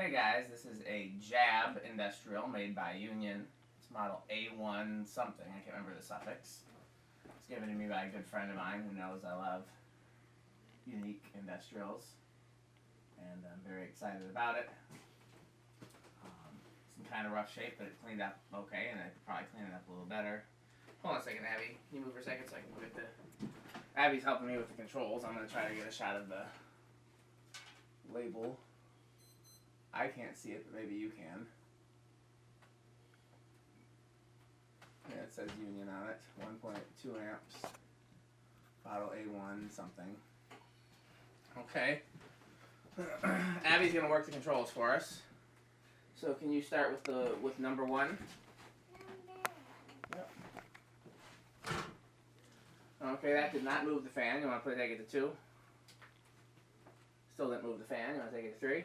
Hey guys, this is a Jab industrial made by Union. It's model A-1 something, I can't remember the suffix. It's given to me by a good friend of mine who knows I love unique industrials. And I'm very excited about it. It's in kind of rough shape, but it cleaned up okay, and I could probably clean it up a little better. Hold on a second, Abby. Can you move for a second so I can look at the... Abby's helping me with the controls. I'm going to try to get a shot of the label. I can't see it, but maybe you can. Yeah, it says Union on it. 1.2 amps. Bottle A1 something. Okay. Abby's gonna work the controls for us. So can you start with number one? Yep. Okay, that did not move the fan. You want to take it to 2? Still didn't move the fan. You want to take it to 3?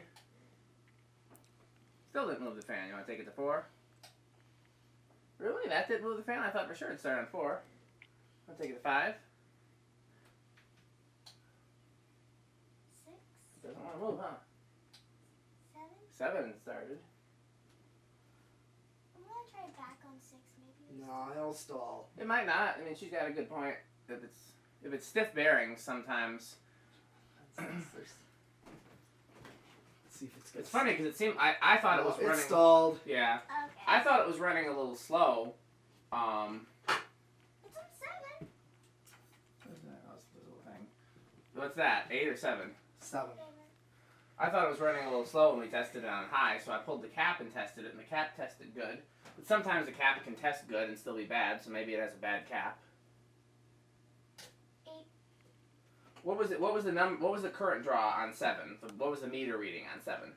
Still didn't move the fan. You want to take it to 4? Really? That didn't move the fan? I thought for sure it'd start on 4. I'll take it to 5. 6. It doesn't want to move, huh? 7. 7 started. I'm gonna try back on 6 maybe. No, it'll stall. It might not. I mean, she's got a good point. If it's stiff bearings, sometimes. Let's see if it's good. It's funny because it seemed I thought it was running. It stalled. Yeah. Okay. I thought it was running a little slow. It's on 7. What's that? Oh, it's this little thing. What's that? 8 or 7? 7. I thought it was running a little slow when we tested it on high, so I pulled the cap and tested it, and the cap tested good. But sometimes the cap can test good and still be bad, so maybe it has a bad cap. 8. What was it? What was the current draw on 7? What was the meter reading on 7?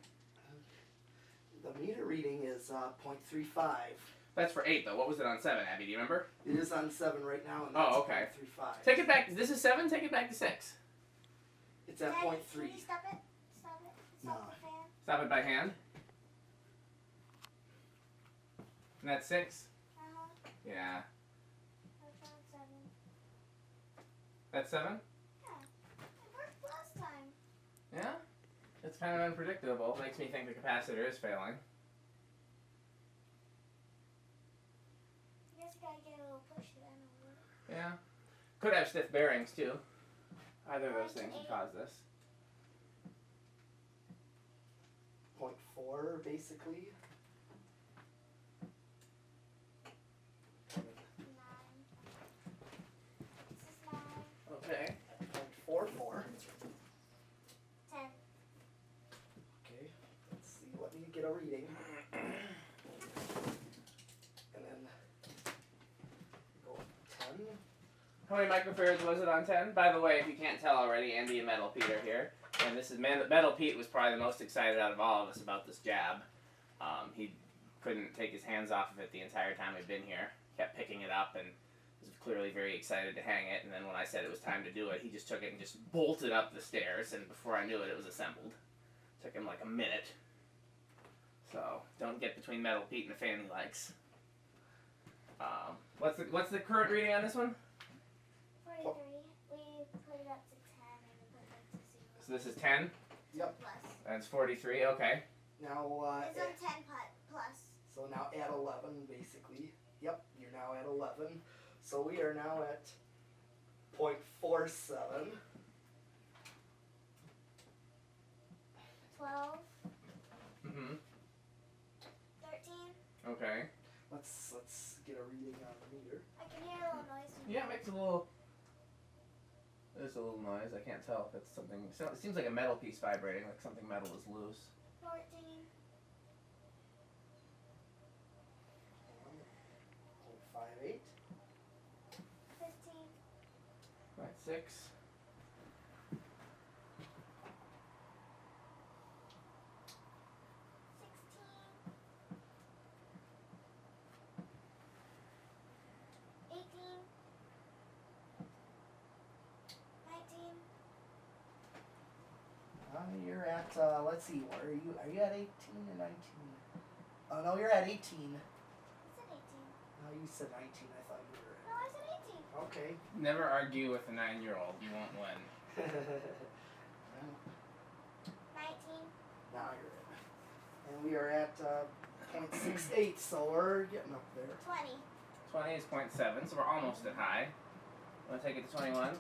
The meter reading is 0.35. That's for 8 though. What was it on 7, Abby? Do you remember? It is on 7 right now, and Oh, that's okay. 0.35. Take it back. This is 7. Take it back to 6. It's at Daddy, 0.3. Can you stop it? Stop it. Stop No. the fan. Stop it by hand. And that's 6. Yeah. That's on 7. That's 7. Yeah. It worked last time. Yeah. It's kind of unpredictable. Makes me think the capacitor is failing. I guess you gotta get a little push then. Yeah. Could have stiff bearings too. Either of those things would cause this. 0.4, basically. 9. This is 9. Okay. 0.44. 10. Okay, let's see. Let me get a reading. And then go 10. How many microfarads was it on 10? By the way, if you can't tell already, Andy and Metal Pete are here. And this is Metal Pete was probably the most excited out of all of us about this Jab. He couldn't take his hands off of it the entire time we've been here. Kept picking it up and was clearly very excited to hang it. And then when I said it was time to do it, he just took it and just bolted up the stairs. And before I knew it, it was assembled. Took him like a minute. So don't get between Metal Pete and the fan he likes. What's the current reading on this one? 43. We put it up to 10 and then put it up to 0. So this is 10. Yep. Plus. That's 43. Okay. Now, It's on 10 plus. so now at 11, basically. Yep, you're now at 11. So we are now at 0.47. 12. Mm-hmm. 13. Okay. Let's get a reading on the meter. I can hear a little noise. Yeah, it makes a little. There's a little noise. I can't tell if it's something. It seems like a metal piece vibrating, like something metal is loose. 14. 0.58. 15. Right, 6. 18. 19. You're at, let's see, what are you at 18 or 19? Oh, no, you're at 18. I said 18. No, you said 19, I thought you were No, I said 18. at. Okay. Never argue with a 9-year-old. You won't win. 19. Now you're in. And we are at 0.68, so we're getting up there. 20. 20 is 0.7, so we're almost at high. Want to take it to 21? 21.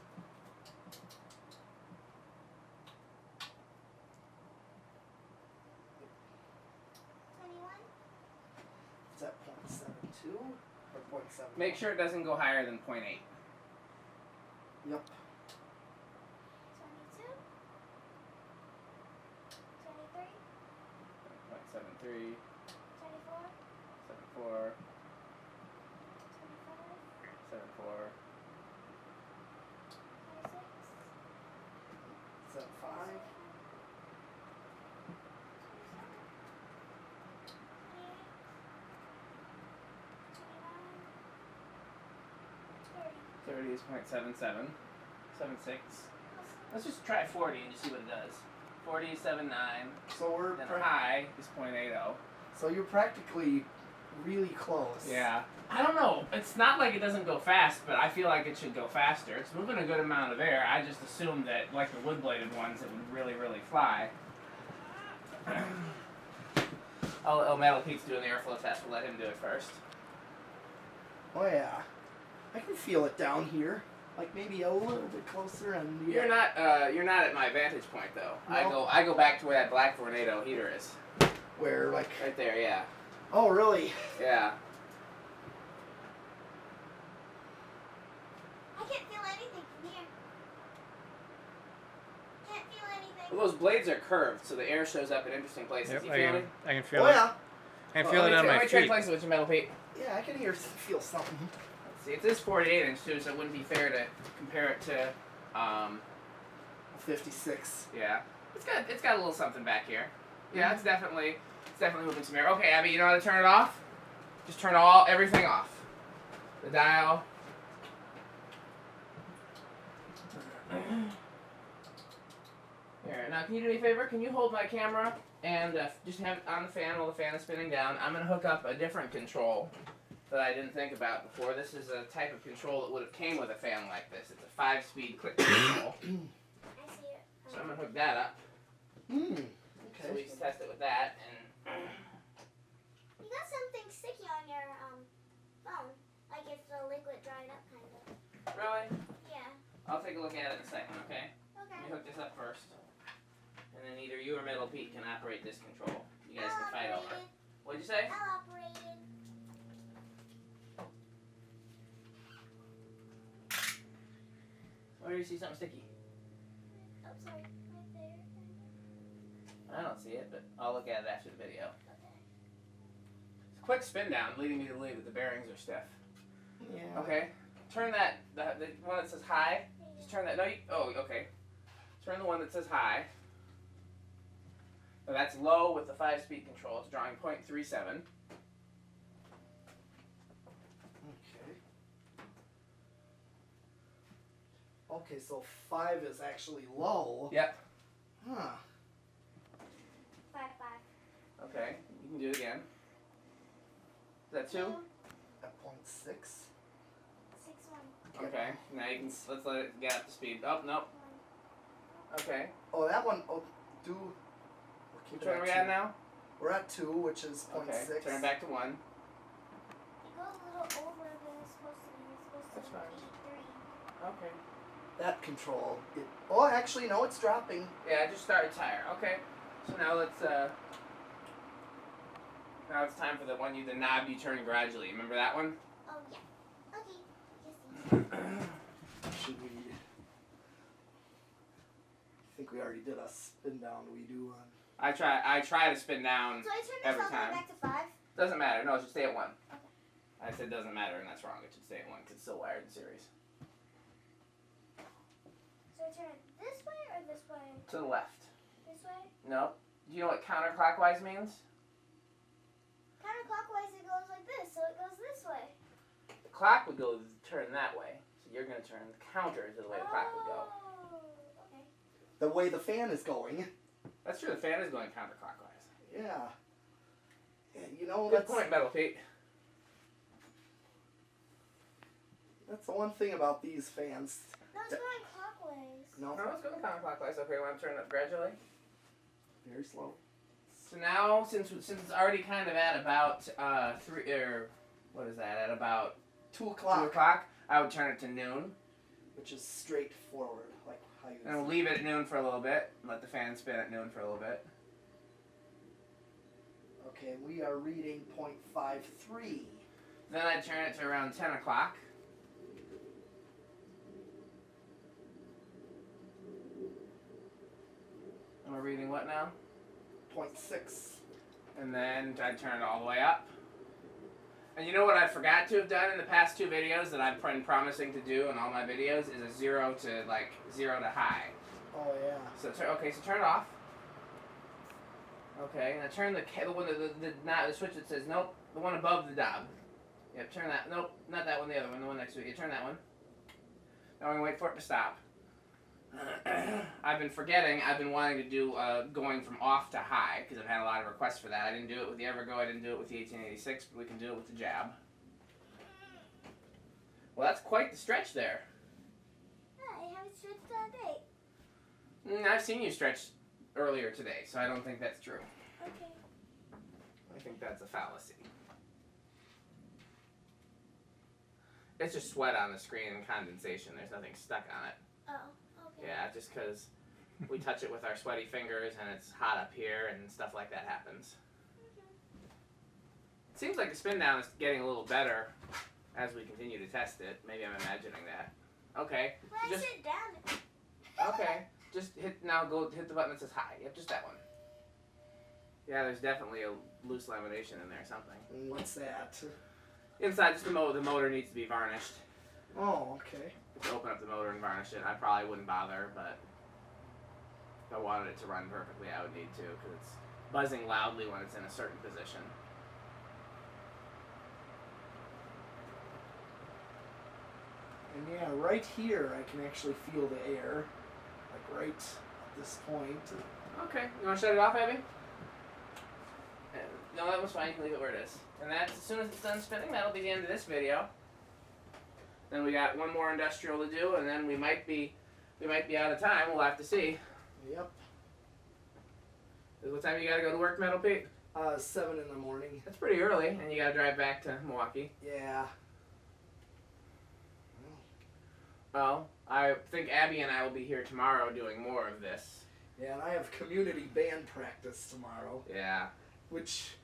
It's at 0.72 or 0.7. Make sure it doesn't go higher than 0.8. Yep. 22. 23. 0.73, 24. 74, 25. 74, 26. 75. 30 is 0.77, 76. Let's just try 40 and just see what it does. 40 is 7.9, So we're then high is 0.80. so you're practically really close. Yeah. I don't know. It's not like it doesn't go fast, but I feel like it should go faster. It's moving a good amount of air. I just assumed that, like the wood-bladed ones, it would really, really fly. Oh, Metal Pete's doing the airflow test. We'll let him do it first. Oh yeah. I can feel it down here. Like maybe a little bit closer and You're not at my vantage point though. No. I go back to where that black tornado heater is. where like Right there, yeah. oh really? Yeah. I can't feel anything from here. Can't feel anything. Well, those blades are curved, so the air shows up in interesting places. Yep, You feel it? I can feel Oh it. yeah. I can feel it on my Let me trade feet. places with you, Metal Pete. Yeah, I can feel something. Let's see, it is 48 inch too, so it wouldn't be fair to compare it to, 56. yeah. It's got a little something back here. Yeah, it's definitely moving some air. Okay, Abby, you know how to turn it off? Just turn everything off. The dial. Here, now can you do me a favor? Can you hold my camera and just have it on the fan while the fan is spinning down? I'm going to hook up a different control that I didn't think about before. This is a type of control that would have came with a fan like this. It's a 5-speed click control. I see it. So I'm going to hook that up. So we Okay. can test it with that. And You got something sticky on your phone, like if the liquid dried up, kind of. really, Yeah. I'll take a look at it in a second, okay? Let Okay. me hook this up first. And then either you or Metal Pete can operate this control. You guys can fight over it. What'd you say? I'll operate it. Where do you see something sticky? Oh, sorry. Right there. I don't see it, but I'll look at it after the video. Okay. It's a quick spin down, leading me to believe that the bearings are stiff. Yeah. Okay. Turn that, the one that says high. Just turn that, okay. Turn the one that says high. Now that's low with the 5-speed control. It's drawing 0.37. Okay. Okay, so 5 is actually low. Yep. Huh. 5. Okay. You can do it again. Is that 2? At 0.6. 6, 1. Okay. Now you can, let's let it get up to speed. Oh, nope. 1. Okay. Oh, that one. Oh, do. We'll keep Which it one are we 2. at now? We're at 2, which is 0.6. Okay. Turn it back to 1. It goes a little over than it's supposed to be. It's That's supposed to fine. be 8, 3. Okay. That control. Oh, actually, no, it's dropping. Yeah, just start it's higher. Okay. So now let's now it's time for the knob you turn gradually. Remember that one? Oh, yeah. Okay. Yes. Should we? I think we already did a spin down. We do on. I try to spin down. So I turn Every this all the way time. back to 5? Doesn't matter. No, it should stay at 1. Okay. I said doesn't matter, and that's wrong. It should stay at 1 because it's still wired in series. So I turn it this way or this way? To the left. This way? No. Do you know what counterclockwise means? Counterclockwise, it goes like this, so it goes this way. The clock would go turn that way. So you're going to turn the counter to the way the clock would go. Oh, okay. The way the fan is going. That's true. The fan is going counterclockwise. Yeah. Yeah, you know, Good point, Metal Pete. that's the one thing about these fans. No, it's going clockwise. No, No, it's going counterclockwise. Okay, want to turn it up gradually? very slow. So now, since it's already kind of at about 3 or what is that? At about 2 o'clock. 2 o'clock, I would turn it to noon, Which is straightforward, like how you. and we'll leave it at noon for a little bit. And let the fan spin at noon for a little bit. Okay, we are reading 0.53. Then I'd turn it to around 10 o'clock. And we're reading what now? 0.6. And then I'd turn it all the way up. And you know what I forgot to have done in the past 2 videos that I've been promising to do in all my videos is a 0 to high. Oh yeah. So turn it off. Okay, now turn the switch that says nope, the one above the knob. Yep, turn that. Nope, not that one, the other one, the one next to it. You turn that one. Now we're gonna wait for it to stop. I've been forgetting. I've been wanting to do going from off to high because I've had a lot of requests for that. I didn't do it with the Evergo. I didn't do it with the 1886, but we can do it with the Jab. Well, that's quite the stretch there. I haven't stretched all day. I've seen you stretch earlier today, so I don't think that's true. Okay. I think that's a fallacy. It's just sweat on the screen and condensation. There's nothing stuck on it. Oh, okay. Yeah, just because we touch it with our sweaty fingers and it's hot up here and stuff like that happens. It seems like the spin down is getting a little better as we continue to test it. Maybe I'm imagining that. Okay. When I Just sit down. okay. Just hit the button that says high. Yep, just that one. Yeah, there's definitely a loose lamination in there, something. What's that? Inside, just the motor needs to be varnished. Oh, okay. To open up the motor and varnish it, I probably wouldn't bother, but if I wanted it to run perfectly, I would need to, because it's buzzing loudly when it's in a certain position. And yeah, right here I can actually feel the air, like right at this point. Okay, you want to shut it off, Abby? No, that was fine. You can leave it where it is. And that's as soon as it's done spinning, that'll be the end of this video. Then we got one more industrial to do, and then we might be out of time. We'll have to see. Yep. What time you gotta go to work, Metal Pete? 7 in the morning. That's pretty early, and you gotta drive back to Milwaukee. Yeah. Well, I think Abby and I will be here tomorrow doing more of this. Yeah, and I have community band practice tomorrow. Yeah. Which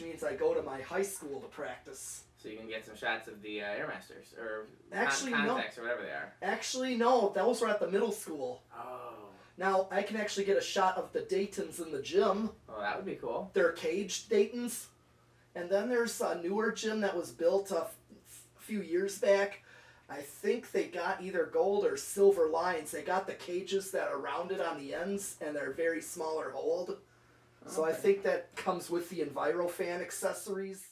means I go to my high school to practice. So you can get some shots of the Airmasters, or Actually, contacts, or whatever they are. Actually, no. Those were at the middle school. Oh. Now, I can actually get a shot of the Daytons in the gym. Oh, that would be cool. They're caged Daytons. And then there's a newer gym that was built a few years back. I think they got either gold or silver lines. They got the cages that are rounded on the ends, and they're very smaller hold. So I think that comes with the EnviroFan accessories.